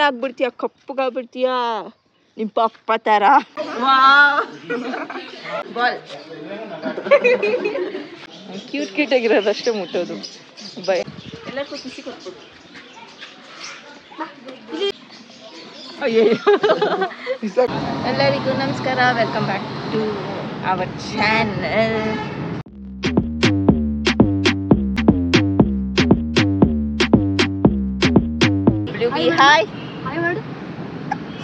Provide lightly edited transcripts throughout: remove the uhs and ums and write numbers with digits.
ಆಗ್ಬಿಡ್ತೀಯ, ಕಪ್ಪಗಾಗ್ಬಿಡ್ತೀಯ ನಿಮ್ಮ ಪಪ್ಪ ಥರ. ಬಾಲ್ ಕ್ಯೂಟ್ ಆಗಿರೋದಷ್ಟೇ ಮುಟ್ಟೋದು. ಬೈ ಎಲ್ಲರಿಗೂ ಖುಷಿ ಕೊಟ್ಬಿಡು. ಎಲ್ಲರಿಗೂ ನಮಸ್ಕಾರ, welcome back to our channel. ಬ್ಲೂಬಿ ಹಾಯ್.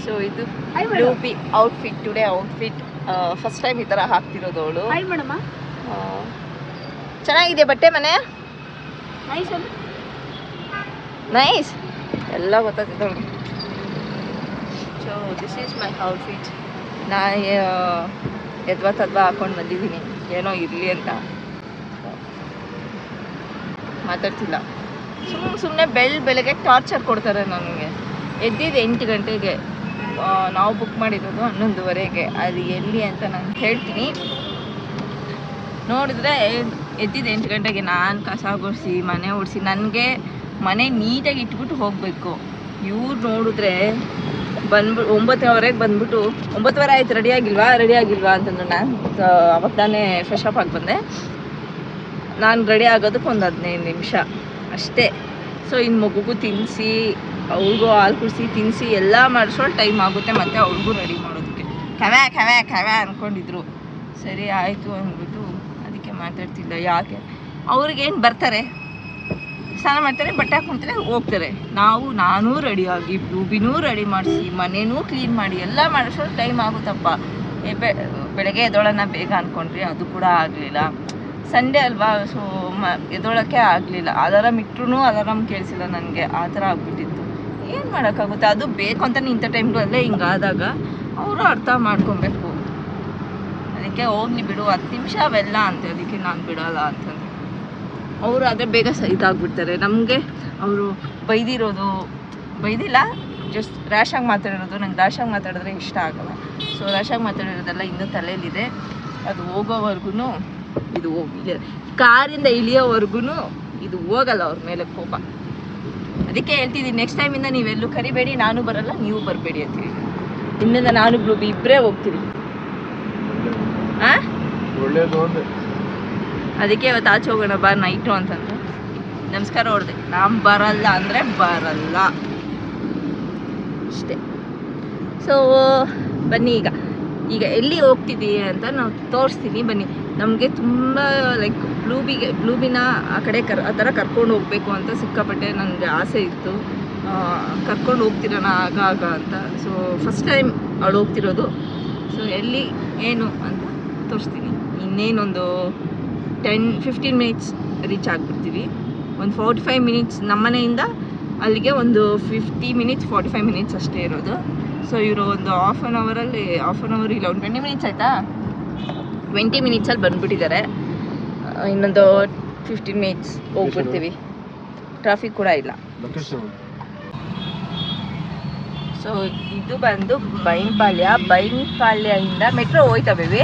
ಸೊ ಇದು ಬ್ಲೂಬಿ outfit, today outfit. First time ಈ ಥರ ಹಾಕ್ತಿರೋದು ಅವಳು. ಚೆನ್ನಾಗಿದೆ ಬಟ್ಟೆ. ಮನೆ ನೈಸ್ ಎಲ್ಲ ಗೊತ್ತಾಗ್ತದೆ ಅವಳಿಗೆ. So this is my outfit. ನಾ ಎದ್ವಾ ಹಾಕೊಂಡು ಬಂದಿದ್ದೀನಿ, ಏನೋ ಇರಲಿ ಅಂತ. ಮಾತಾಡ್ತಿಲ್ಲ, ಸುಮ್ಮನೆ ಬೆಳಗ್ಗೆ ಟಾರ್ಚರ್ ಕೊಡ್ತಾರೆ ನನಗೆ. ಎದ್ದಿದ್ದು 8 ಗಂಟೆಗೆ, ನಾವು ಬುಕ್ ಮಾಡಿರೋದು 11:30ಗೆ. ಅದು ಎಲ್ಲಿ ಅಂತ ನಾನು ಹೇಳ್ತೀನಿ. ನೋಡಿದ್ರೆ ಎದ್ದಿದ್ದು 8 ಗಂಟೆಗೆ. ನಾನು ಕಸ ಗುಡಿಸಿ ಮನೆ ಓಡಿಸಿ ನನಗೆ ಮನೆ ನೀಟಾಗಿ ಇಟ್ಬಿಟ್ಟು ಹೋಗಬೇಕು. ಇವ್ರು ನೋಡಿದ್ರೆ 9:00ವರೆಗೆ ಬಂದ್ಬಿಟ್ಟು 9:30 ಆಯ್ತು, ರೆಡಿ ಆಗಿಲ್ವಾ ಅಂತಂದ್ರೆ ನಾನು ಅವಾಗ ತಾನೇ ಫ್ರೆಶ್ ಅಪ್ ಆಗಿ ಬಂದೆ. ನಾನು ರೆಡಿ ಆಗೋದಕ್ಕೆ ಒಂದು 15 ನಿಮಿಷ ಅಷ್ಟೇ. ಸೊ ಇನ್ನು ಮಗುಗೂ ತಿನ್ನಿಸಿ, ಅವ್ರಿಗೂ ಹಾಲು ಕುಡಿಸಿ ತಿನ್ನಿಸಿ ಎಲ್ಲ ಮಾಡಿಸೋಳು ಟೈಮ್ ಆಗುತ್ತೆ. ಮತ್ತು ಅವ್ರಿಗೂ ರೆಡಿ ಮಾಡೋದಕ್ಕೆ ಖವೆ ಅಂದ್ಕೊಂಡಿದ್ರು. ಸರಿ ಆಯಿತು ಅಂದ್ಬಿಟ್ಟು ಅದಕ್ಕೆ ಮಾತಾಡ್ತಿಲ್ಲ. ಯಾಕೆ ಅವ್ರಿಗೇನು ಬರ್ತಾರೆ, ಸ್ನಾನ ಮಾಡ್ತಾರೆ, ಬಟ್ಟೆ ಹಾಕ್ಕೊಳ್ತಾರೆ, ಹೋಗ್ತಾರೆ. ನಾನು ರೆಡಿಯಾಗಿ ಬ್ಲೂಬಿನೂ ರೆಡಿ ಮಾಡಿಸಿ ಮನೇನೂ ಕ್ಲೀನ್ ಮಾಡಿ ಎಲ್ಲ ಮಾಡಿಸೋಳು ಟೈಮ್ ಆಗುತ್ತಪ್ಪ. ಬೆಳಗ್ಗೆ ಎದ್ದೋಳನ್ನ ಬೇಗ ಅಂದ್ಕೊಂಡ್ರಿ, ಅದು ಕೂಡ ಆಗಲಿಲ್ಲ. ಸಂಡೇ ಅಲ್ವಾ, ಸೊ ಎದ್ದೋಳಕ್ಕೆ ಆಗಲಿಲ್ಲ. ಅಲಾರಾಮ್ ಇಟ್ಟರು ಅಲಾರಾಮ್ ಕೇಳಿಸಿಲ್ಲ ನನಗೆ. ಆ ಥರ ಆಗ್ಬಿಟ್ಟಿತ್ತು. ಏನು ಮಾಡೋಕ್ಕಾಗುತ್ತೆ, ಅದು ಬೇಕು ಅಂತ ಇಂಥ ಟೈಮ್ಗಳಲ್ಲೇ ಹಿಂಗಾದಾಗ ಅವರು ಅರ್ಥ ಮಾಡ್ಕೊಬೇಕು. ಅದಕ್ಕೆ ಹೋಗ್ಲಿ ಬಿಡು, 10 ನಿಮಿಷ ಅವೆಲ್ಲ ಅಂತ. ಅದಕ್ಕೆ ನಾನು ಬಿಡೋಲ್ಲ ಅಂತಂದು ಅವರು ಆದರೆ ಬೇಗ ಇದಾಗ್ಬಿಡ್ತಾರೆ. ನಮಗೆ ಅವರು ಬೈದಿಲ್ಲ, ಜಸ್ಟ್ ರ್ಯಾಶಾಗಿ ಮಾತಾಡಿರೋದು. ನಂಗೆ ರ್ಯಾಶಾಗಿ ಮಾತಾಡಿದ್ರೆ ಇಷ್ಟ ಆಗಲ್ಲ. ಸೊ ರ್ಯಾಶಾಗಿ ಮಾತಾಡಿರೋದೆಲ್ಲ ಇನ್ನೂ ತಲೆಯಲ್ಲಿದೆ. ಅದು ಹೋಗೋವರೆಗೂ ಇದು ಹೋಗಿಲ್ಲ, ಕಾರಿಂದ ಇಳಿಯೋವರೆಗೂ ಇದು ಹೋಗಲ್ಲ ಅವ್ರ ಮೇಲೆ ಕೋಪ. ಅದಕ್ಕೆ ಹೇಳ್ತಿದ್ದೀನಿ, ನೆಕ್ಸ್ಟ್ ಟೈಮಿಂದ ನೀವೆಲ್ಲೂ ಕರಿಬೇಡಿ, ನಾನು ಬರಲ್ಲ, ನೀವು ಬರಬೇಡಿ ಅಂತೀವಿ. ಇನ್ನಿಂದ ನಾನು ಬ್ಲೂಬಿ ಇಬ್ಬರೇ ಹೋಗ್ತೀವಿ. ಅದಕ್ಕೆ ಇವತ್ತು ಆಚೆ ಹೋಗೋಣ ಬಾ ನೈಟು ಅಂತಂದ್ರೆ ನಮಸ್ಕಾರ ಹೊಡೆದೆ. ನಾನು ಬರಲ್ಲ ಅಂದರೆ ಬರಲ್ಲ ಅಷ್ಟೇ. ಸೊ ಬನ್ನಿ, ಈಗ ಎಲ್ಲಿ ಹೋಗ್ತಿದ್ದೀವಿ ಅಂತ ನಾವು ತೋರಿಸ್ತೀನಿ. ಬನ್ನಿ. ನಮಗೆ ತುಂಬ ಲೈಕ್ ಬ್ಲೂಬಿನ ಆ ಕಡೆ ಆ ಥರ ಕರ್ಕೊಂಡು ಹೋಗಬೇಕು ಅಂತ ಸಿಕ್ಕಾಪಟ್ಟೆ ನನಗೆ ಆಸೆ ಇತ್ತು. ಕರ್ಕೊಂಡು ಹೋಗ್ತಿರೋಣ ಆಗ ಅಂತ. ಸೊ ಫಸ್ಟ್ ಟೈಮ್ ಅವಳು ಹೋಗ್ತಿರೋದು. ಸೊ ಎಲ್ಲಿ ಏನು ಅಂತ ತೋರಿಸ್ತೀನಿ. ಇನ್ನೇನೊಂದು 10-15 ಮಿನಿಟ್ಸ್ ರೀಚ್ ಆಗಿಬಿಡ್ತೀವಿ. ಒಂದು 45 ಮಿನಿಟ್ಸ್ ನಮ್ಮನೆಯಿಂದ ಅಲ್ಲಿಗೆ, ಒಂದು 50 ಮಿನಿಟ್ಸ್ 45 ಮಿನಿಟ್ಸ್ ಅಷ್ಟೇ ಇರೋದು. ಸೊ ಇವರು ಒಂದು ಹಾಫ್ ಆನ್ ಅವರ್ ಇಲ್ಲ, ಒಂದು 20 ಮಿನಿಟ್ಸ್ ಆಯಿತಾ, 20 ಮಿನಿಟ್ಸಲ್ಲಿ ಬಂದುಬಿಟ್ಟಿದ್ದಾರೆ. ಇನ್ನೊಂದು 15 ಮಿನಿಟ್ಸ್ ಹೋಗ್ಬಿಡ್ತೀವಿ. ಟ್ರಾಫಿಕ್ ಕೂಡ ಇಲ್ಲ. ಸೊ ಇದು ಬಂದು ಬೈನ್ಪಾಳ್ಯದಿಂದ ಮೆಟ್ರೋ ಹೋಯ್ತಾ ಬೇಬಿ?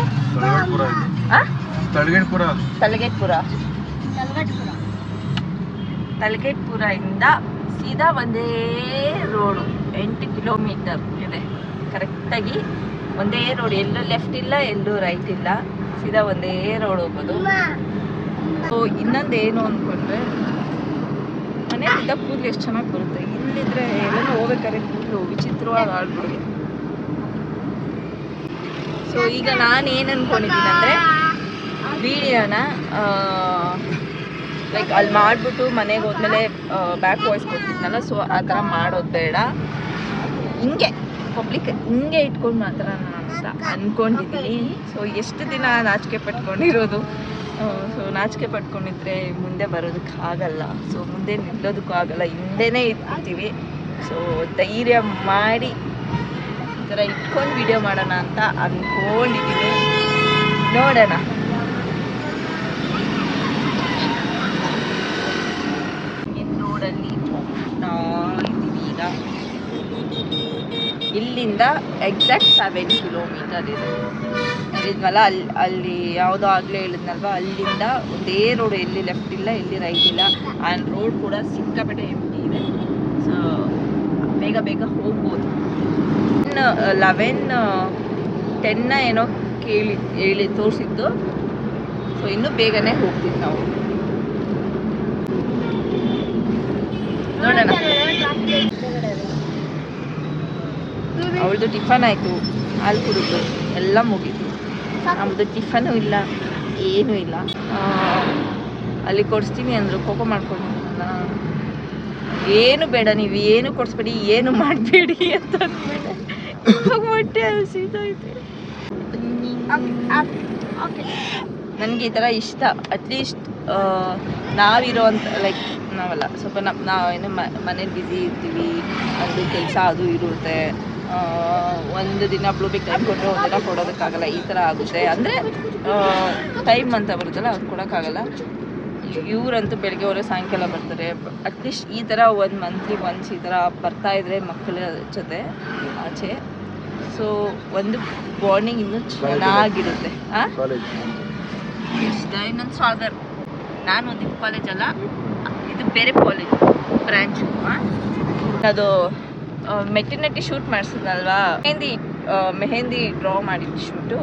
ತಲಗೇಟ್ಪುರದಿಂದ ಸೀದಾ ಒಂದೇ ರೋಡು, 8 ಕಿಲೋಮೀಟರ್ ಇದೆ ಕರೆಕ್ಟಾಗಿ. ಒಂದೇ ರೋಡ್, ಎಲ್ಲೂ ಲೆಫ್ಟ್ ಇಲ್ಲ, ಎಲ್ಲೂ ರೈಟ್ ಇಲ್ಲ, ಸೀದಾ ಒಂದೇ ರೋಡ್ ಹೋಗೋದು. ಸೊ ಇನ್ನೊಂದೇನು ಅಂದ್ಕೊಂಡ್ರೆ, ಮನೆಯಿಂದ ಕೂದಲು ಎಷ್ಟು ಚೆನ್ನಾಗಿ ಬರುತ್ತೆ. ಇಲ್ಲಿದ್ರೆ ಎಲ್ಲನೂ ಹೋಗ್ಬೇಕಾದ್ರೆ ಕೂದಲು ವಿಚಿತ್ರವಾಗಿ ಆಡ್ಬಿಡುತ್ತೆ. ಸೊ ಈಗ ನಾನು ಏನು ಅಂದ್ಕೊಂಡಿದ್ದೀನಿ ಅಂದರೆ, ವಿಡಿಯೋನ ಲೈಕ್ ಅಲ್ಲಿ ಮಾಡಿಬಿಟ್ಟು ಮನೆಗೆ ಹೋದ್ಮೇಲೆ ಬ್ಯಾಕ್ ವಾಯ್ಸ್ ಕೊಡ್ತಿದ್ನಲ್ಲ, ಸೊ ಆ ಥರ ಮಾಡೋದು ಬೇಡ. ಹಿಂಗೆ ಪಬ್ಲಿಕ್ ಹಿಂಗೆ ಇಟ್ಕೊಂಡು ಮಾತ್ರ ಅಂತ ಅಂದ್ಕೊಂಡಿದ್ದೀನಿ. ಸೊ ಎಷ್ಟು ದಿನ ನಾಚಿಕೆ ಪಟ್ಕೊಂಡಿರೋದು. ಸೊ ನಾಚಿಕೆ ಪಟ್ಕೊಂಡಿದ್ರೆ ಮುಂದೆ ಬರೋದಕ್ಕಾಗಲ್ಲ. ಸೊ ಮುಂದೆ ನಿಲ್ಲೋದಕ್ಕೂ ಆಗಲ್ಲ, ಹಿಂದೆನೇ ಇಟ್ಬಿಡ್ತೀವಿ. ಸೊ ಧೈರ್ಯ ಮಾಡಿ ಈ ಥರ ಇಟ್ಕೊಂಡು ವಿಡಿಯೋ ಮಾಡೋಣ ಅಂತ ಅಂದ್ಕೊಂಡಿದ್ದೀನಿ. ನೋಡೋಣ. ರೋಡಲ್ಲಿ ಹೋಗ್ತಾ ಇದ್ದೀವಿ ಈಗ. ಇಲ್ಲಿಂದ ಎಕ್ಸಾಕ್ಟ್ 7 ಕಿಲೋಮೀಟರ್ ಇದೆ. ಹೇಳಿದ್ವಲ್ಲ, ಅಲ್ಲಿ ಯಾವುದೋ ಆಗಲೇ ಹೇಳಿದ್ನಲ್ವ, ಅಲ್ಲಿಂದ ಒಂದೇ ರೋಡು, ಎಲ್ಲಿ ಲೆಫ್ಟ್ ಇಲ್ಲ, ಎಲ್ಲಿ ರೈಟ್ ಇಲ್ಲ. ಆ್ಯಂಡ್ ರೋಡ್ ಕೂಡ ಸಿಕ್ಕಾಪಟ್ಟೆ ಎಂಟಿ ಇದೆ. ಸೊ ಬೇಗ ಬೇಗ ಹೋಗ್ಬೋದು. 11:10 ಏನೋ ಹೇಳಿ ತೋರಿಸಿದ್ದು. ಸೊ ಇನ್ನೂ ಬೇಗನೆ ಹೋಗ್ತೀವಿ ನಾವು. ನೋಡೋಣ. ಅವಳದು ಟಿಫನ್ ಆಯಿತು, ಹಾಲು ಕುಡಿದು ಎಲ್ಲ ಮುಗೀತು. ನಮ್ಮದು ಟಿಫನು ಇಲ್ಲ, ಏನೂ ಇಲ್ಲ. ಅಲ್ಲಿ ಕೊಡಿಸ್ತೀನಿ ಅಂದರು, ಕೋಕೋ ಮಾಡ್ಕೊಂಡು. ಏನು ಬೇಡ, ನೀವು ಏನು ಕೊಡಿಸ್ಬೇಡಿ, ಏನು ಮಾಡಬೇಡಿ ಅಂತ ಅಂದ್ಮೇಲೆ ಹೊಟ್ಟೆ ಹಸಿದೈತೆ. ನನಗೆ ಈ ಥರ ಇಷ್ಟ. ಅಟ್ಲೀಸ್ಟ್ ನಾವಿರೋವಂಥ ಲೈಕ್ ನಾವಲ್ಲ, ಸ್ವಲ್ಪ ನಾವೇನು ಮನೇಲಿ ಬ್ಯುಸಿ ಇರ್ತೀವಿ, ಅದು ಕೆಲಸ ಅದು ಇರುತ್ತೆ. ಒಂದು ದಿನ ಬ್ಲೂಬಿಗೆ ಟೈಮ್ ಕೊಟ್ಟರೆ ಒಂದು ದಿನ ಕೊಡೋದಕ್ಕಾಗಲ್ಲ, ಈ ಥರ ಆಗುತ್ತೆ. ಅಂದರೆ ಟೈಮ್ ಅಂತ ಬರುತ್ತಲ್ಲ, ಅದು ಕೊಡೋಕ್ಕಾಗಲ್ಲ. ಇವರಂತೂ ಬೆಳಗ್ಗೆ ಹೋದರೆ ಸಾಯಂಕಾಲ ಬರ್ತಾರೆ. ಅಟ್ಲೀಸ್ಟ್ ಈ ಥರ ಒಂದು ಮಂತ್ಲಿ ಒನ್ಸ್ ಈ ಥರ ಬರ್ತಾಯಿದ್ರೆ ಮಕ್ಕಳ ಜೊತೆ ಆಚೆ, ಸೊ ಒಂದು ಬಾಂಡಿಂಗ್ ಇನ್ನೂ ಚೆನ್ನಾಗಿರುತ್ತೆ. ಇನ್ನೊಂದು ಸಾಗರ್, ನಾನು ಓದಿದ ಕಾಲೇಜ್ ಅಲ್ಲ, ಇದು ಬೇರೆ ಕಾಲೇಜ್ ಬ್ರ್ಯಾಂಚು. ಅದು ಮೆಟರ್ನಿಟಿ ಶೂಟ್ ಮಾಡಿಸಿದ್ನಲ್ವಾ, ಮೆಹಂದಿ ಡ್ರಾ ಮಾಡಿದ್ದು ಶೂಟು.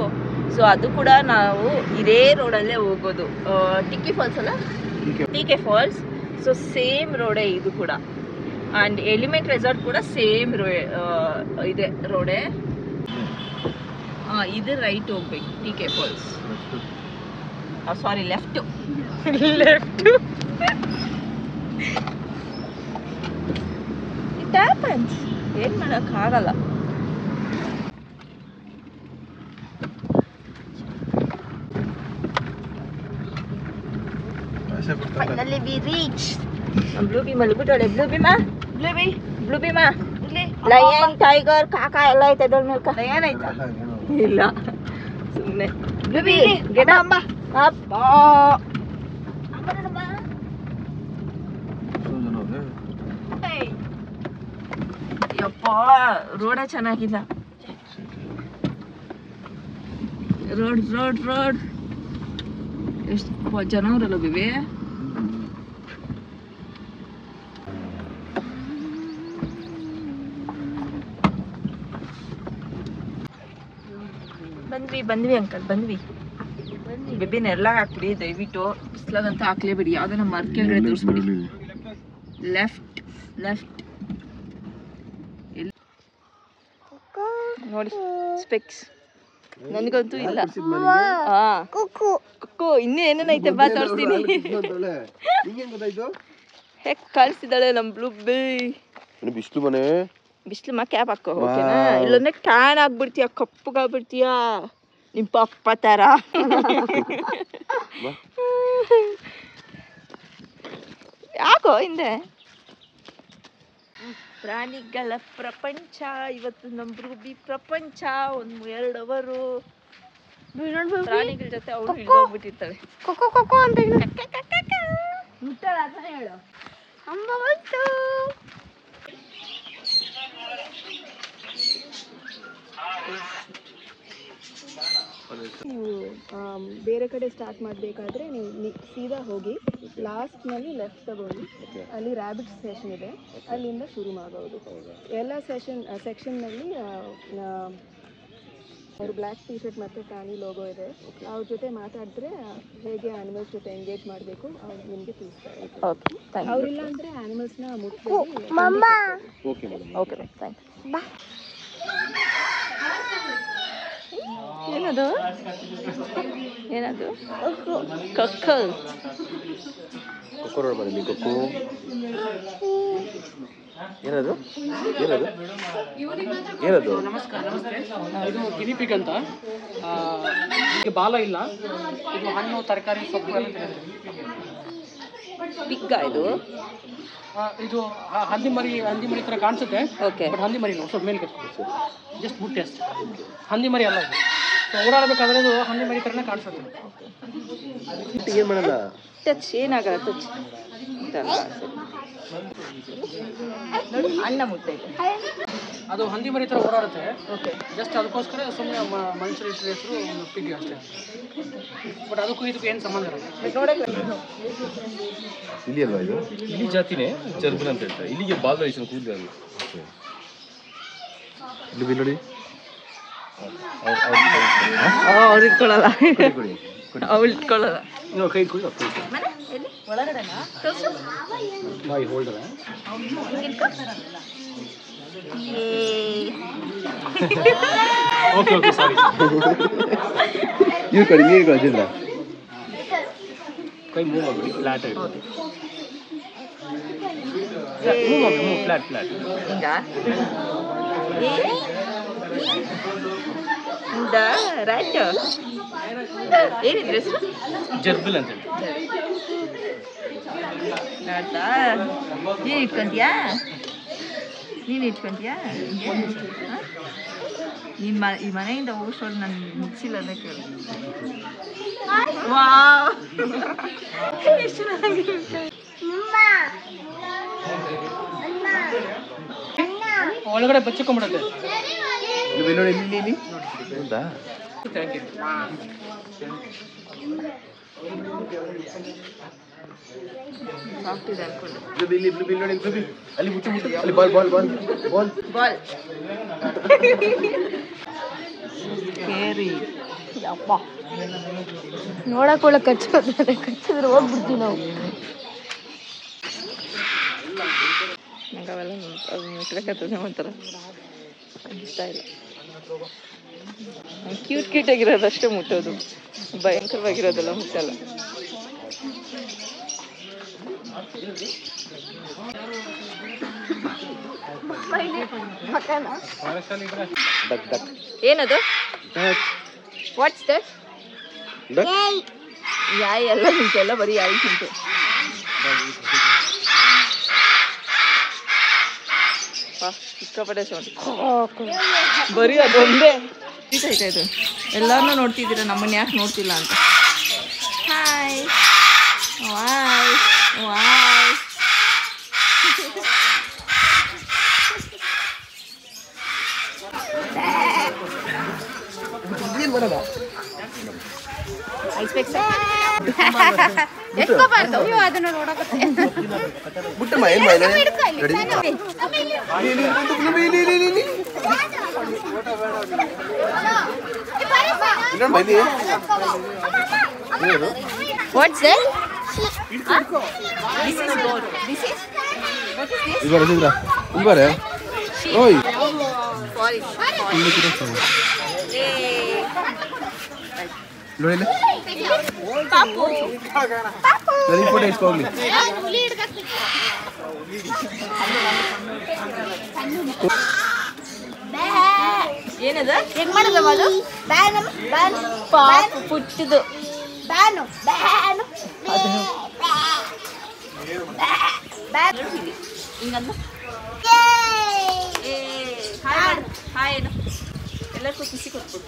ಸೊ ಅದು ಕೂಡ ನಾವು ಇದೇ ರೋಡಲ್ಲೇ ಹೋಗೋದು. ಟಿಕ್ಕಿ ಫಾಲ್ಸ್ ಅಲ್ಲ, ಟಿಕೆ ಫಾಲ್ಸ್. ಸೊ ಸೇಮ್ ರೋಡೇ ಇದು ಕೂಡ. ಆ್ಯಂಡ್ ಎಲಿಮೆಂಟ್ ರೆಸಾರ್ಟ್ ಕೂಡ ಸೇಮ್ ಇದೆ ರೋಡೇ. ಇದು ರೈಟ್ ಹೋಗ್ಬೇಕು, TK falls. Sorry, left. It happens, ಏನು ಮಾಡೋಕ್ಕಾಗಲ್ಲ. Finally we reached. ಬ್ಲೂಬಿ ಮಲಗ್ಬಿಟ್ಟವಳೆ. ಬ್ಲೂಬಿಮ ಲಯನ್, ಟೈಗರ್, ಕಾಕ ಎಲ್ಲ ಐತೆ. ಅದ್ರಲ್ಲಿ ನೋಡ್ಕ. ಲಯನ್ ಆಯ್ತಾ? ಇಲ್ಲ, ಸುಮ್ಮನೆ. ಬ್ಲೂಬಿ ಗೆಟ ಅಮ್ಮ. ಯಪ್ಪ, ರೋಡೇ ಚೆನ್ನಾಗಿಲ್ಲ. ರೋಡ್ ಎಷ್ಟು ಜನ ಅವರಲ್ಲ ಬಿವಿ. ಬಂದ್ವಿ ಅಂಕಲ್, ಬಂದ್ವಿ. ಬೆಬ್ಬಿನ ಎಲ್ಲ ಹಾಕ್ಬಿಡಿ ದಯವಿಟ್ಟು. ಬಿಸ್ಲಾಗಂತ ಹಾಕ್ಲೇಬೇಡಿ, ಯಾವ್ದನ್ನ ಮರ ಕೆಳಗಡೆ ತೋರಿಸ್ಬಿಡಿ. ಲೆಫ್ಟ್ ನೋಡಿ, ಸ್ಪೆಕ್ಸ್ ನನಗಂತೂ ಇಲ್ಲ. ಕುಕ್ಕು ಇನ್ನೂ ಏನೇನೈತೆ ಬಾ ತೋರಿಸ್ತೀನಿ. ಹೇಗೆ ಕಳಿಸಿದಾಳೆ ನಮ್ಮ ಬ್ಲೂಬಿ. ಬಿಸ್ಲು ಕ್ಯಾಪ್ ಹಾಕೋ, ಓಕೆನಾ? ಇಲ್ಲಂದ್ರೆ ಟ್ಯಾನ್ ಆಗ್ಬಿಡ್ತೀಯ, ಕಪ್ಪಗಾಗ್ಬಿಡ್ತೀಯ, ನಿಮ್ಮ ಪಪ್ಪ ಥರ. ಯಾಕೋ ಹಿಂದೆ. ಪ್ರಾಣಿಗಳ ಪ್ರಪಂಚ ಇವತ್ತು ನಮ್ಮ ಬ್ಲೂಬಿ ಪ್ರಪಂಚ. 1-2 ಅವರು ಪ್ರಾಣಿಗಳ ಜೊತೆ ಅವಳು ಹಿಡಿದೋಗ್ಬಿಟ್ಟಿರ್ತಾಳೆ. ಕೊಕ್ಕೋ ಅಂತ ಹೇಳು. ಅಮ್ಮ ಬಂತು. ನೀವು ಬೇರೆ ಕಡೆ ಸ್ಟಾರ್ಟ್ ಮಾಡಬೇಕಾದ್ರೆ ನೀವು ಸೀದಾ ಹೋಗಿ ಲಾಸ್ಟ್ನಲ್ಲಿ ಲೆಫ್ಟ್ ತಗೊಂಡು ಅಲ್ಲಿ ರ್ಯಾಬಿಟ್ ಸ್ಟೇಷನ್ ಇದೆ, ಅಲ್ಲಿಂದ ಶುರು ಮಾಡೋದು. ಎಲ್ಲ ಸೆಕ್ಷನ್ನಲ್ಲಿ ಅವರು ಬ್ಲ್ಯಾಕ್ ಟಿ ಶರ್ಟ್ ಮತ್ತು ಫ್ಯಾನಿ ಲೋಗೋ ಇದೆ. ಅವ್ರ ಜೊತೆ ಮಾತಾಡಿದ್ರೆ ಹೇಗೆ ಆ್ಯನಿಮಲ್ಸ್ ಜೊತೆ ಎಂಗೇಜ್ ಮಾಡಬೇಕು ಅವ್ರು ನಿಮಗೆ ತಿಳಿಸ್ತಾರೆ. ಅವರಿಲ್ಲ ಅಂದರೆ ಆ್ಯನಿಮಲ್ಸ್ನ ಮುಟ್ಬೇಡಿ. Okay, thanks. ಏನದು ಕೊಕ್ಕೋ. ನಮಸ್ತೆ. ಇದು ಗಿನಿಪಿಗ್ ಅಂತ. ಬಾಲ ಇಲ್ಲ, ಇದು ಹಣ್ಣು ತರಕಾರಿ ಸೊಪ್ಪು ಎಲ್ಲ ಪಿಗ್ಗ ಇದು. ಇದು ಹಂದಿ ಮರಿ ಥರ ಕಾಣಿಸುತ್ತೆ. ಓಕೆ, ಬಟ್ ಹಂದಿ ಮರಿ ಸ್ವಲ್ಪ ಮೇಲೆ ಜಸ್ಟ್ ಬುಟ್ಟಿ ಅಷ್ಟೇ, ಹಂದಿ ಮರಿ ಅಲ್ಲ ಇದು. ಸೊ ಓಡಾಡಬೇಕಾದ್ರೆ ಇದು ಹಂದಿ ಮರಿ ಥರನೇ ಕಾಣಿಸುತ್ತೆ. ಟಚ್ ಏನಾಗಲ್ಲ, ಟಚ್ ನೋಡಿ, ಅಣ್ಣ ಮುಟ್ಟೈತೆ. ಅದು ಹಂದಿ ಮರಿ ಥರ ಓಡಾಡುತ್ತೆ. ಓಕೆ, ಜಸ್ಟ್ ಅದಕ್ಕೋಸ್ಕರ ಸುಮ್ಮನೆ ಮನುಷ್ಯರ ಹೆಸರು ಪಿಗ್ ಅಷ್ಟೇ. ಬಟ್ ಅದಕ್ಕೂ ಇದಕ್ಕೂ ಏನು ಸಂಬಂಧ ಇರಲ್ಲ. ಇಲ್ಲಿ ಅಲ್ವಾ ಇದು? ಇಲಿ ಜಾತಿನೇ ಜರ್ಬನ್ ಅಂತ ಹೇಳ್ತಾರೆ. ಇಲ್ಲಿಗೆ ಬಾಲ್ ಕೂದಲು. ನೋಡಿ ಅವ್ರು ಇಟ್ಕೊಳ್ಳಲ್ಲ, ಅವ್ಳು ಇಟ್ಕೊಳ್ಳಲ್ಲ. ಕೈ ಕೊಡಿ ಮನೆ ಎಲ್ಲಿ ಒಳಗಡೆನಾ? ತೋರ್ಸು. ಬಾಯ್ ಹೋಲ್ಡರ್ ಇಟ್ಕೊ. ಓಕೆ ಓಕೆ ಸಾರಿ ನೀವು ಕೊಡಿ ನೀರು ಕೊಡಿ ಚಂದ್ರ ಕೈ ಮೂವ್ ಮಾಡಿ ಫ್ಲಾಟ್ ಆಗಿ ಮೂವ್ ಮಾಡಿ ಮೂವ್ ಫ್ಲಾಟ್ ಫ್ಲಾಟ್ ಹಿಂಗ ಇಂದ ರೈಟ್ ಏನಿದ್ರೆ ಜರ್ಬಿಲ್ ಅಂತ ಹೇಳಿ ನೋಡ್ತಾ ನೀನು ಇಟ್ಕೊಂತೀಯಾ? ನೀನು ಇಟ್ಕೊಂತೀಯಾ? ನೀನು ಈ ಮನೆಯಿಂದ ಹೋಗೋಷ್ಟೊಳಗೆ ನಾನು ಮುಗಿಸಿಲ್ಲ ಅಂತ ಕೇಳು. ವಾವ್ ಎಷ್ಟು ಚೆನ್ನಾಗಿರುತ್ತೆ. ಒಳಗಡೆ ಬಚ್ಚಿಕೊಂಡ್ಬಿಡುತ್ತೆ. ನೋಡಿ ಇಲ್ಲಿ ಹೌದಾ? Thank you. ಸಾಫ್ಟ್ ಇದೆ ಅನ್ಕೊಂಡು. ನೋಡಿ ಅಲ್ಲಿ ಮುಟ್ಟು ಅಲ್ಲಿ ball ball ball ball ball ಕೇರಿ ಯಪ್ಪ ನೋಡಕ್ಕೆ ಕಚ್ಚಿದ್ರೆ ಹೋಗ್ಬಿಡ್ತೀವಿ ನಾವು. ನಂಗೆ ಅವೆಲ್ಲ ಅದು ಮುಟ್ಬೇಕಾಗ್ತದೆ ಒಂಥರ ಇಷ್ಟ ಇಲ್ಲ. ಕ್ಯೂಟ್ ಕ್ಯೂಟಾಗಿರೋದಷ್ಟೇ ಮುಟ್ಟೋದು, ಭಯಂಕರವಾಗಿರೋದೆಲ್ಲ ಮುಟ್ಟಲ್ಲ. ಏನದು? What's that? ಯಾಯ್ ಎಲ್ಲ ನಿಂತೆಲ್ಲ ಬರೀ ಯಾಯಿ ತಿಂತು. ಸಿಕ್ಕಾಪಟ್ಟೆ ಸೌಂಡ್, ಬರೀ ಅದೊಂದೇ ಆಯ್ತಾ ಇದು. ಎಲ್ಲಾರನ್ನೂ ನೋಡ್ತಿದ್ದೀರಾ, ನಮ್ಮನ್ನ ಯಾಕೆ ನೋಡ್ತಿಲ್ಲ ಅಂತ. ಹಾಯ್ ವಾಯ್ ವಾಯ್ ಎತ್ಕೋಬಾರ್ದು ನೀವು ಅದನ್ನು ನೋಡಕತ್ತೆ. ಮುಟ್ಟಮ್ಮ ಏನು ಮಾಡಿ What's that? This is goat. This is? What is this? ಇಲ್ಬಾರ ಚಂದ್ರ ಇಲ್ಬಾರ ಓಯ್ ನೋಡಿ ಪಾಪು ನನಗೆ ಫೋಟೋ ಇಸ್ಕೋಗ್ಲಿ. ಏನದ ಹೆಂಗ್ ಮಾಡದ ಅದು? ಪಾಪು ಪುಟ್ಟಿದು ಹಿಂಗಂದ ಹಾಯ್ ಏನು ಎಲ್ಲರಿಗೂ ಖುಷಿ ಕೊಟ್ಬಿಡು.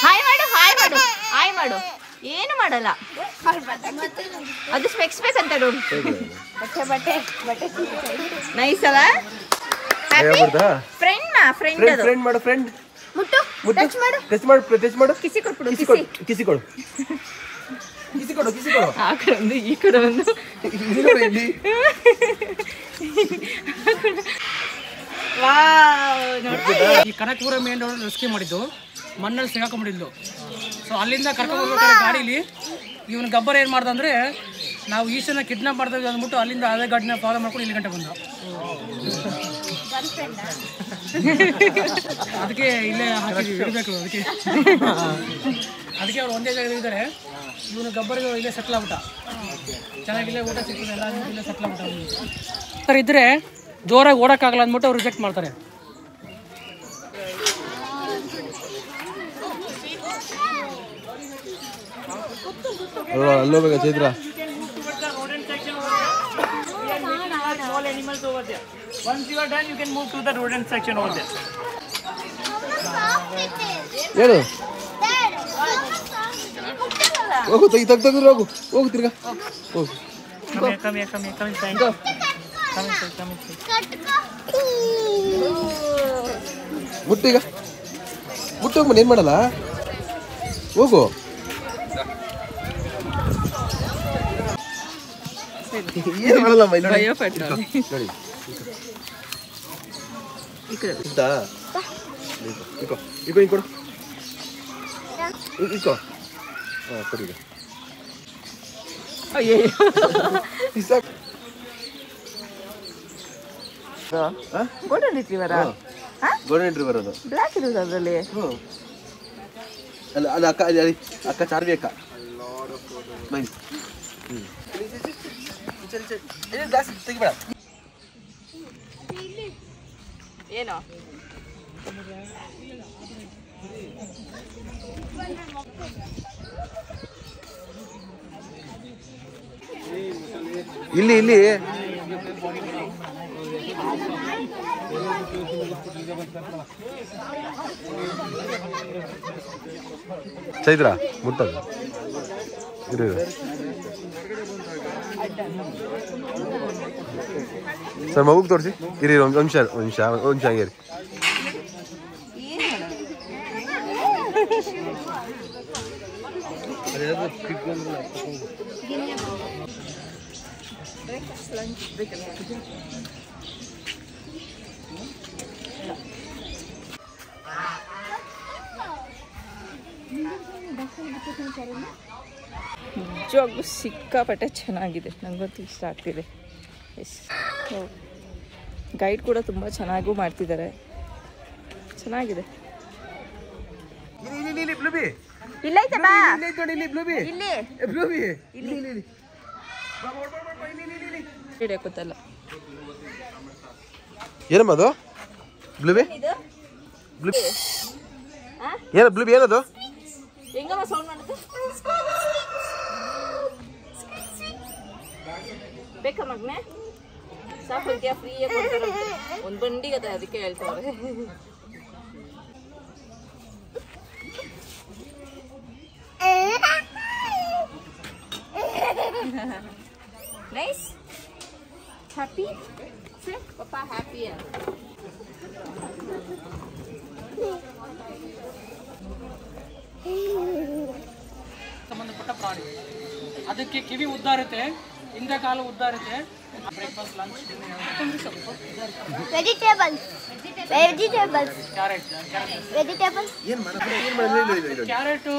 ಹಾಯ್ ಮಾಡು ಹಾಯ್ ಮಾಡು ಹಾಯ್ ಮಾಡು. ಏನು ಮಾಡಲ್ಲ, ಅದು ಸ್ಪೆಕ್ಸ್ ಬೇಕಂತ ನೋಡು. ನೈಸ್ ಅಲ್ಲ? ಫ್ರೆಂಡ್ ಫ್ರೆಂಡ್ ಅದು. ಫ್ರೆಂಡ್ ಮಾಡು ಫ್ರೆಂಡ್ ಮುಟ್ಟು ಟಚ್ ಮಾಡು ಟಚ್ ಮಾಡು ಕಿಸಿ ಕೊಟ್ಬಿಡು. ಕಿಸಿ ಕೊಡು ಆ ಕಡೆ ಒಂದು ಈ ಕಡೆ ಒಂದು. ಈ ಕನಕಪುರ ಮೇನ್ ರೋಡ್ ರೆಸ್ಕ್ಯೂ ಮಾಡಿದ್ದು, ಮಣ್ಣಲ್ಲಿ ಸಿಗಾಕೊಂಡ್ಬಿಟ್ಟಿದ್ದು. ಸೊ ಅಲ್ಲಿಂದ ಕರ್ಕೊಂಡ್ಬರ್ಬೇಕಾದ್ರೆ ಗಾಡೀಲಿ ಇವನು ಗಬ್ಬರ್ ಏನು ಮಾಡ್ದ ಅಂದರೆ, ನಾವು ಈಶನ ಕಿಡ್ನಾಪ್ ಮಾಡ್ತೀವಿ ಅಂದ್ಬಿಟ್ಟು ಅಲ್ಲಿಂದ ಅದೇ ಗಾಡಿನ ಫಾಲೋ ಮಾಡ್ಕೊಂಡು ಇಲ್ಲಿ ಗಂಟೆ ಬಂದ. ಅದಕ್ಕೆ ಇಲ್ಲೇ ಹಾಕಿ ಇಡಬೇಕು. ಅದಕ್ಕೆ ಅವ್ರು ಒಂದೇ ಜಾಗದಲ್ಲಿ ಇದ್ದಾರೆ. ಇವನು ಗಬ್ಬರಿಗೆ ಇಲ್ಲೇ ಸೆಟ್ಲ್ ಆಗ್ಬಿಟ್ಟ. ಚೆನ್ನಾಗಿಲ್ಲೇ ಊಟ ಸಿಗ್ತದೆ, ಎಲ್ಲ ಇಲ್ಲೇ ಸೆಟ್ಲ್ ಆಗ್ಬಿಟ್ಟ. ಸರ್ ಇದ್ದರೆ ಜೋರಾಗಿ ಓಡೋಕ್ಕಾಗಲ್ಲ ಅಂದ್ಬಿಟ್ಟು ಅವ್ರು ರಿಜೆಕ್ಟ್ ಮಾಡ್ತಾರೆ. ಅಲ್ಲೋಗ ಚೈತ್ರ ಹೇಳು. ಹೋಗು ತೆಗೆದು ಹೋಗು ಹೋಗು ತಿರ್ಗಾ ಹೋಗು. ಮುಟ್ಟು ಈಗ ಮುಟ್ಟು ಹೋಗ್ಬ ಏನು ಮಾಡಲ್ಲ ಹೋಗು ಏನು ಮಾಡಲ್ಲ ನೋಡಿ ಇದ್ದಾ ಇಕೋ ಇಕೋ ಹಿಂಗೆ ಕೊಡು ಇಕೋ ಹಾಂ ಕೊಡಿ ಈಗ ಅಯ್ಯೋ ಗೋಲ್ಡನ್ ರಿಟ್ರೀವರ ಗೋಲ್ಡನ್ ರಿಟ್ರೀವರ್ ಅದು ಬ್ಲ್ಯಾಕ್ ಇರೋದು ಅದರಲ್ಲಿ ಅಲ್ಲ ಅದು ಅಕ್ಕ ಅಲ್ಲಿ ಅಕ್ಕ ಚಾರ್ವಿ ಅಕ್ಕ ಬೈ ತೆಗಿಬೇಡ ಏನು ಇಲ್ಲಿ ಇಲ್ಲಿ ಚೈತ್ರ ಮುಟ್ಟದು ಇರು ಸರ್ ಮಗುಗೆ ತೋರಿಸಿ ಇರಿ ಒಂದು ನಿಮಿಷ ಹಂಗೆ ಇರಿ ನಿಜವಾಗ್ಲೂ ಸಿಕ್ಕಾಪಟ್ಟೆ ಚೆನ್ನಾಗಿದೆ, ನನಗಂತೂ ಇಷ್ಟ ಆಗ್ತಿದೆ. ಎಸ್, ಗೈಡ್ ಕೂಡ ತುಂಬ ಚೆನ್ನಾಗೂ ಮಾಡ್ತಿದ್ದಾರೆ, ಚೆನ್ನಾಗಿದೆ. ಗೊತ್ತಲ್ಲ ಏನಮ್ಮ ಅದು ಬ್ಲೂಬಿ ಏನ ಬ್ಲೂಬಿ ಏನದು ಹೆಂಗಮ್ಮ ಸೌಂಡ್ ಮಾಡುತ್ತೆ? ಬೇಕಾ ಮಗ್ನೆ? ಸಾಕು ಹೋಗ್ತೀಯಾ? ಫ್ರೀಯಾಗಿ ಕೊಡ್ತಾರೆ ಒಂದು ಬಂಡಿಗೆ, ಅದಕ್ಕೆ ಹೇಳ್ತಾರೆ. ನೈಸ್, ಹ್ಯಾಪಿ ಪಪ್ಪ, ಹ್ಯಾಪಿ ಅಂತ. ಸಂಬಂಧಪಟ್ಟ ಪ್ರಾಣಿ. ಅದಕ್ಕೆ ಕಿವಿ ಉದ್ದ ಇರುತ್ತೆ, ಹಿಂದೆ ಕಾಲು ಉದ್ದ ಇರುತ್ತೆ. Breakfast, lunch, vegetables carrot.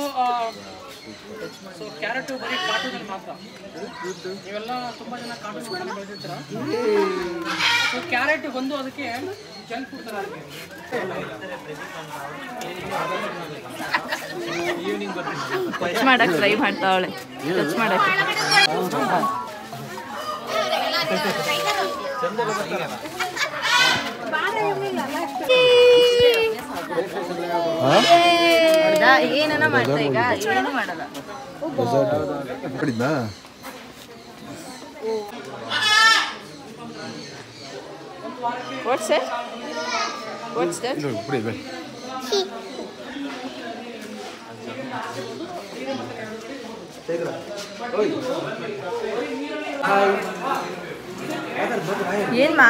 So carrot ಬರೀ ಕಾರ್ಟೂನಲ್ಲಿ ಮಾತ್ರ. ನೀವೆಲ್ಲ ತುಂಬ ಜನ ಕಾರ್ಟೂನ್ ಬೆಳೆದಿರ್ತೀರ. ಸೊ ಕ್ಯಾರೆಟ್ ಬಂದು ಅದಕ್ಕೆ ಜಂಕ್ ಫುಡ್ ಥರ ಅದಕ್ಕೆ ಟಚ್ ಮಾಡಕ್ಕೆ ಟ್ರೈ ಮಾಡ್ತಾವಳೆ, ಟಚ್ ಮಾಡಕ್ಕೆ. ಏನನ ಮಾಡ್ತಾ ಈಗ? ಏನು ಮಾಡಲ್ಲ. What's that? What's that? ಏನ್ಮಾ?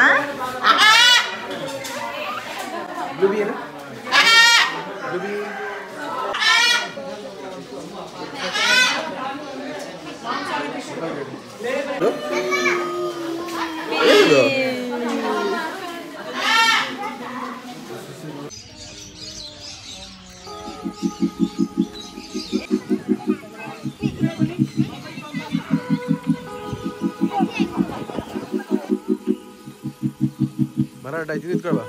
Maratha ಆಯ್ತು, ನಿಂತ್ಕೊಳ್ಬಾ.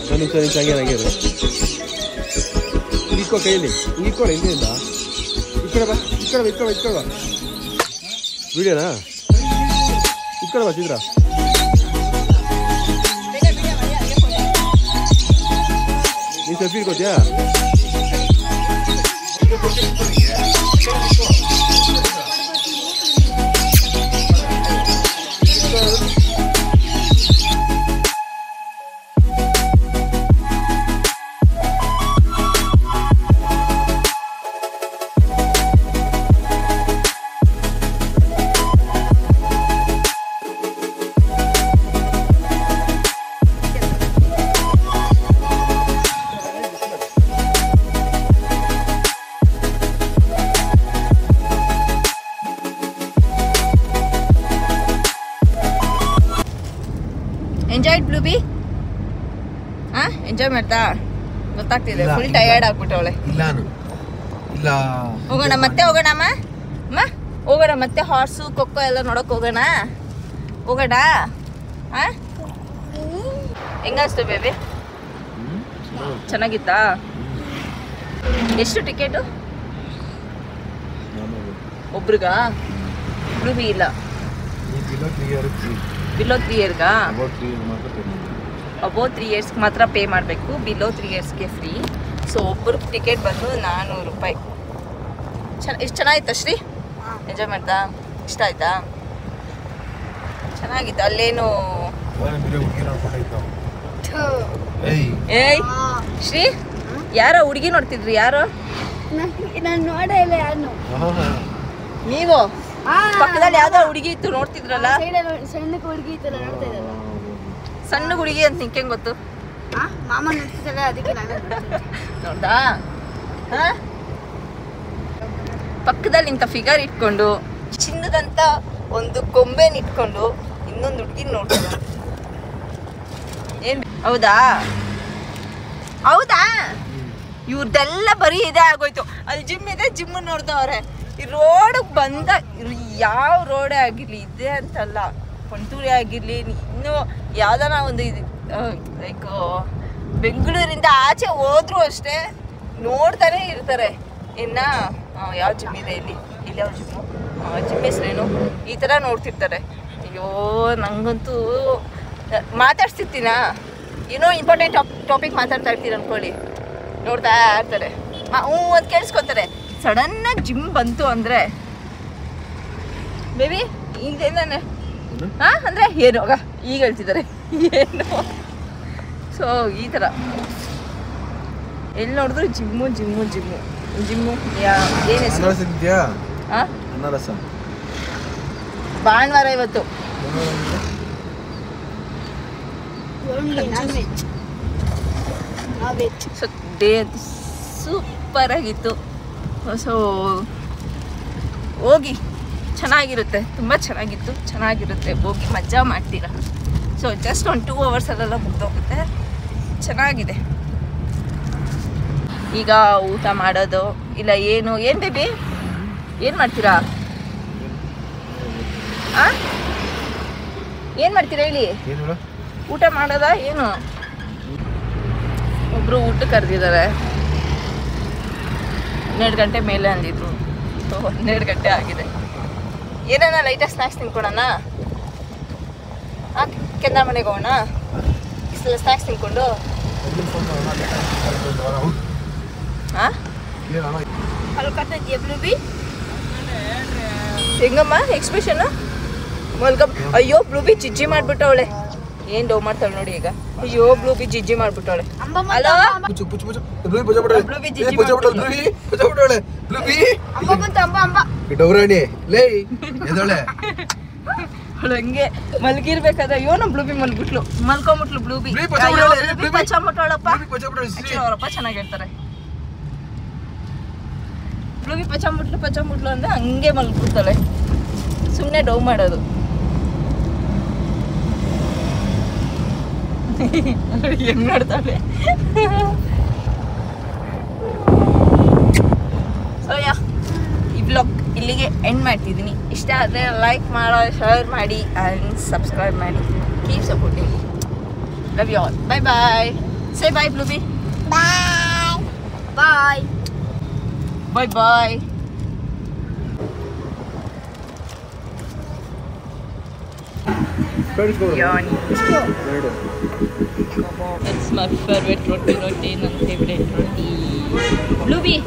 ಹಂಗೆ ಇಕ್ಕೋ ಕೈಯಲ್ಲಿ ಇಕ್ಕೊಳ್ಳ, ಹಿಂದೆಯಿಂದ ಇಕ್ಕಡೆ ಬಾ, ಇಕ್ಕಡೆ ಬಾ ವಿಡಿಯೋನಾ ಇಕ್ಕಡೆ ಬಾ ಚಿತ್ರ. ನೀನು ಸೆಲ್ಫಿ ಇಟ್ಕೋತೀಯಾ? ಎಂಜಾಯ್ ಬ್ಲೂಬಿ ಎಂಜಾಯ್ ಮಾಡ್ತಾ ಗೊತ್ತಾಗ್ತಿದೆ ಫುಲ್ ಟಯರ್ಡ್ ಆಗ್ಬಿಟ್ಟವಳೆ ಇಲ್ಲ ಹೋಗೋಣ ಮತ್ತೆ ಹೋಗೋಣ ಅಮ್ಮ ಹೋಗೋಣ ಮತ್ತೆ ಹಾರ್ಸು ಕೊಕ್ಕೋ ಎಲ್ಲ ನೋಡಕ್ ಹೋಗೋಣ ಹೆಂಗಸ್ತು ಬೇಬಿ ಚೆನ್ನಾಗಿತ್ತಾ ಎಷ್ಟು ಟಿಕೆಟು ಒಬ್ರಿಗ ಬ್ಲೂಬಿ ಇಲ್ಲ ಬಿಲೋ 3 ಇಯರ್ಗಾ ಅಬೌವ್ 3 ಇಯರ್ಸ್ಗೆ ಮಾತ್ರ ಪೇ ಮಾಡಬೇಕು ಬಿಲೋ 3 ಇಯರ್ಸ್ಗೆ ಫ್ರೀ ಸೊ ಒಬ್ಬರಿಗೆ ಟಿಕೆಟ್ ಬಂದು 400 ರೂಪಾಯಿ ಎಷ್ಟು ಚೆನ್ನಾಗಿತ್ತು ಶ್ರೀ ಎಂಜಾಯ್ ಮಾಡ್ತಾ ಇಷ್ಟ ಆಯ್ತಾ ಚೆನ್ನಾಗಿತ್ತು ಅಲ್ಲೇನು ಏಯ್ ಶ್ರೀ ಯಾರೋ ಹುಡುಗಿ ನೋಡ್ತಿದ್ರಿ ಯಾರು ನಾನು ನೋಡೇ ಇಲ್ಲ ಯಾರು ನೀವು ಪಕ್ಕದಲ್ಲಿ ಯಾವ್ದೋ ಹುಡುಗಿ ಇತ್ತು ನೋಡ್ತಿದ್ರಲ್ಲ ಸಣ್ಣ ಹುಡುಗಿ ಇತ್ತಲ್ಲ ನೋಡ್ತಾ ಇದ್ದಲ್ಲ ಸಣ್ಣ ಹುಡುಗಿ ಅಂತ ನಿಂಗೆ ಹೆಂಗ್ ಗೊತ್ತು ಮಾಮ ನೋಡ್ತಿದ್ದಲ್ಲ ಅದಕ್ಕೆ ನಾನು ನೋಡ್ದಾ ಪಕ್ಕದಲ್ಲಿ ಇಂಥ ಫಿಗರ್ ಇಟ್ಕೊಂಡು ಚಿನ್ನದಂತ ಒಂದು ಗೊಂಬೆನ ಇಟ್ಕೊಂಡು ಇನ್ನೊಂದು ಹುಡುಗಿ ನೋಡ್ತಾರೆ ಏನ್ ಹೌದಾ ಇವ್ರದ್ದೆಲ್ಲ ಬರೀ ಇದೇ ಆಗೋಯ್ತು ಅಲ್ಲಿ ಜಿಮ್ ಇದೆ ಜಿಮ್ ನೋಡ್ದವ್ರೆ ಈ ರೋಡಿಗೆ ಬಂದ ಯಾವ ರೋಡೇ ಆಗಿರ್ಲಿ ಇದೆ ಅಂತಲ್ಲ ಪಂಟೂರಿ ಆಗಿರ್ಲಿ ಇನ್ನೂ ಯಾವ್ದಾನ ಒಂದು ಇದು ಲೈಕ್ ಬೆಂಗಳೂರಿಂದ ಆಚೆ ಹೋದ್ರು ಅಷ್ಟೇ ನೋಡ್ತಾನೆ ಇರ್ತಾರೆ ಇನ್ನ ಯಾವ ಜಿಮ್ ಇದೆ ಇಲ್ಲಿ ಯಾವ ಜಿಮ್ಮು ಜಿಮ್ ಹೆಸ್ರೇನು ಈ ಥರ ನೋಡ್ತಿರ್ತಾರೆ ಅಯ್ಯೋ ನಂಗಂತೂ ಮಾತಾಡ್ಸಿರ್ತೀನ ಏನೋ ಇಂಪಾರ್ಟೆಂಟ್ ಟಾಪಿಕ್ ಮಾತಾಡ್ತಾ ಇರ್ತೀರ ಅನ್ಕೊಳ್ಳಿ ನೋಡ್ತಾ ಇರ್ತಾರೆ ಅದು ಕೇಳಿಸ್ಕೊತಾರೆ ಸಡನ್ನಾಗಿ ಜಿಮ್ ಬಂತು ಅಂದರೆ ಬೇಬಿ ಈಗೇನೆ ಅಂದರೆ ಏನು ಈಗ ಹೇಳ್ತಿದ್ದಾರೆ ಏನು ಸೊ ಈ ಥರ ಎಲ್ಲಿ ನೋಡಿದ್ರು ಜಿಮ್ಮು ಏನು ಹೆಸರು ಭಾನುವಾರ ಇವತ್ತು ಸೊ ಡೇ ಅಂತೂ ಸೂಪರ್ ಆಗಿತ್ತು ಸೊ ಹೋಗಿ ಚೆನ್ನಾಗಿರುತ್ತೆ ತುಂಬ ಚೆನ್ನಾಗಿರುತ್ತೆ ಹೋಗಿ ಮಜಾ ಮಾಡ್ತೀರಾ ಸೊ ಜಸ್ಟ್ ಒಂದು 2 ಅವರ್ಸಲ್ಲೆಲ್ಲ ಮುಗ್ದೋಗುತ್ತೆ ಚೆನ್ನಾಗಿದೆ ಈಗ ಊಟ ಮಾಡೋದು ಇಲ್ಲ ಏನು ಬೇಬಿ ಏನು ಮಾಡ್ತೀರಾ ಏನು ಮಾಡ್ತೀರಾ ಹೇಳಿ ಊಟ ಮಾಡೋದಾ ಏನು ಒಬ್ಬರು ಊಟಕ್ಕೆ ಕರೆದಿದ್ದಾರೆ 12 ಗಂಟೆ ಮೇಲೆ ಅಂದಿದ್ರು ಸೊ 12 ಗಂಟೆ ಆಗಿದೆ ಏನಾನ ಲೈಟಾಗಿ ಸ್ನ್ಯಾಕ್ಸ್ ತಿನ್ಕೊಳೋಣ ಕೆಂದ ಮನೆಗೆ ಹೋಗೋಣ ಇಷ್ಟೆಲ್ಲ ಸ್ನ್ಯಾಕ್ಸ್ ತಿನ್ಕೊಂಡು ಹೆಂಗಮ್ಮ ಎಕ್ಸ್ಪ್ರೆಷನ್ ವೆಲ್ಕಮ್ ಅಯ್ಯೋ ಬ್ಲೂಬಿ ಜಿಜ್ಜಿ ಮಾಡ್ಬಿಟ್ಟವಳೆ ಏನ್ ಡೋ ಮಾಡ್ತಾಳೆ ನೋಡಿ ಈಗ ಅಯ್ಯೋ ಬ್ಲೂಬಿ ಜಿಜ್ಜಿ ಮಾಡ್ಬಿಟ್ಟವಳೆ ಹಲೋ ಬ್ಲೂಬಿ ಜಿಜ್ಜಿ ಹಂಗೆ ಮಲ್ಗಿರ್ಬೇಕಾದ್ರೆ ಅಯ್ಯೋ ನಮ್ ಬ್ಲೂಬಿ ಮಲ್ಕೊಂಬಿಟ್ಲು ಬ್ಲೂಬಿ ಪಚ್ಚಾಬಿಟ್ಟವಳಪ್ಪ ಅವರಪ್ಪ ಚೆನ್ನಾಗಿ ಹೇಳ್ತಾರೆ ಬ್ಲೂಬಿ ಪಚ್ಚಾಬಿಟ್ಲು ಅಂದ್ರೆ ಹಂಗೆ ಮಲ್ಬಿಡ್ತಾಳೆ ಸುಮ್ಮನೆ ಡೌ ಮಾಡೋದು ಹೆಂಗ್ ನೋಡ್ತಾಳೆ ಸೊ ಈ ಬ್ಲಾಗ್ ಇಲ್ಲಿಗೆ ಎಂಡ್ ಮಾಡ್ತಿದ್ದೀನಿ ಇಷ್ಟ ಆದರೆ ಲೈಕ್ ಮಾಡೋ ಶೇರ್ ಮಾಡಿ ಆ್ಯಂಡ್ ಸಬ್ಸ್ಕ್ರೈಬ್ ಮಾಡಿ keep supporting love you all bye say bye ಬ್ಲೂಬಿ bye It's my favorite roti, my favorite roti. Bluebee.